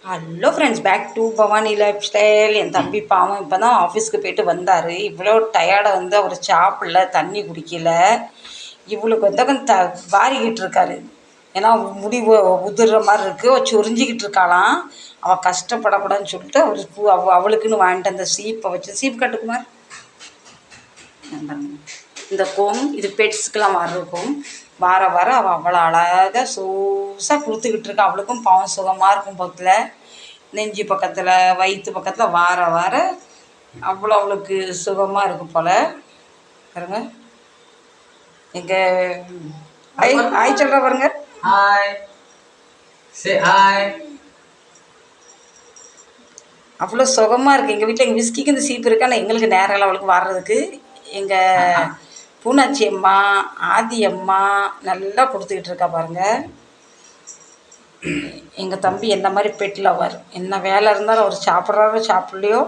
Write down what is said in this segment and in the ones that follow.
Hello friends, back to Bhavani lifestyle. என் தம்பி பாவம் இப்போ தான் ஆஃபீஸ்க்கு போயிட்டு வந்தார். இவ்வளோ டயர்டை அவர் சாப்பிடல, தண்ணி குடிக்கல. இவளுக்கு வாரிக்கிட்டு இருக்காரு. ஏன்னா முடி உதிர்ற மாதிரி இருக்குது, சொரிஞ்சிக்கிட்டு இருக்காளாம். அவள் கஷ்டப்படக்கூடாதுன்னு சொல்லிட்டு அவளுக்குன்னு வாங்கிட்டு அந்த சீப்பை வச்சு சீப் கட்டுக்குமார். இந்த கோம் இது பெட்ஸுக்கெல்லாம் வர்றக்கும் வார வாரம் அவள் அவ்வளோ அழகாக சோஸாக கொடுத்துக்கிட்டு இருக்கா. அவளுக்கும் பாவம் சுகமாக இருக்கும் பக்கத்தில், நெஞ்சு பக்கத்தில், வயிற்று பக்கத்தில் வார வாரம் அவ்வளோ அவளுக்கு சுகமாக இருக்கும் போல். பாருங்க எங்கள் ஆய் சொல்கிற பாருங்க. Hi say hi. அவ்வளோ சுகமாக இருக்குது. எங்கள் வீட்டில் எங்கள் விஸ்கிக்கு இந்த சீப்பு இருக்கா, ஆனால் எங்களுக்கு நேரம் அவளுக்கு வர்றதுக்கு. எங்கள் பூனாச்சி அம்மா, ஆதி அம்மா நல்லா கொடுத்துக்கிட்டு இருக்கா பாருங்கள். எங்கள் தம்பி என்ன மாதிரி பெட் லவர், என்ன வேலை இருந்தாலும் அவர் சாப்பிட்றாரோ சாப்பிட்லையோ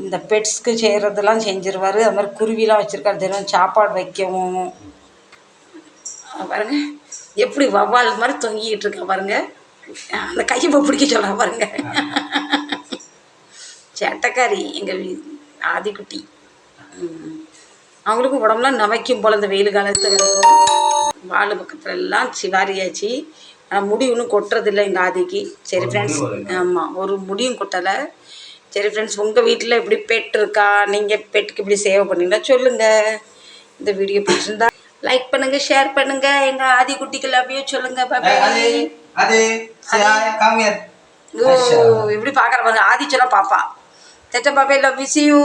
இந்த பெட்ஸ்க்கு செய்கிறதெல்லாம் செஞ்சிருவார். அது மாதிரி குருவிலாம் வச்சுருக்காரு, தினம் சாப்பாடு வைக்கவும். பாருங்க எப்படி வவ்வால் மாதிரி தொங்கிக்கிட்டு இருக்கா பாருங்க. அந்த கையை பிடிக்க சொல்ல பாருங்க. சேட்டைக்காரி எங்கள் ஆதிக்குட்டி. அவங்களுக்கும் உடம்புலாம் நமைக்கும் போல் இந்த வெயில் காலத்தில் வாழை பக்கத்துல எல்லாம் சிவாரியாச்சு. ஆனால் முடி ஒன்றும் கொட்டுறதில்லை எங்கள் ஆதிக்கு. சரி ஃப்ரெண்ட்ஸ், ஆமாம் ஒரு முடியும் கொட்டலை. சரி ஃப்ரெண்ட்ஸ், உங்கள் வீட்டில் எப்படி பெட் இருக்கா, நீங்கள் பெட்டுக்கு இப்படி சேவ் பண்ணிங்கன்னா சொல்லுங்கள். இந்த வீடியோ பிடிச்சிருந்தா லைக் பண்ணுங்கள், ஷேர் பண்ணுங்கள். எங்கள் ஆதி குட்டிக்கு லவ்யூ சொல்லுங்கள். ஓ இப்படி பார்க்குற பாருங்க, ஆதி சொல்ல பாப்பா. தட்ட பாப்பா, லவ் யூ.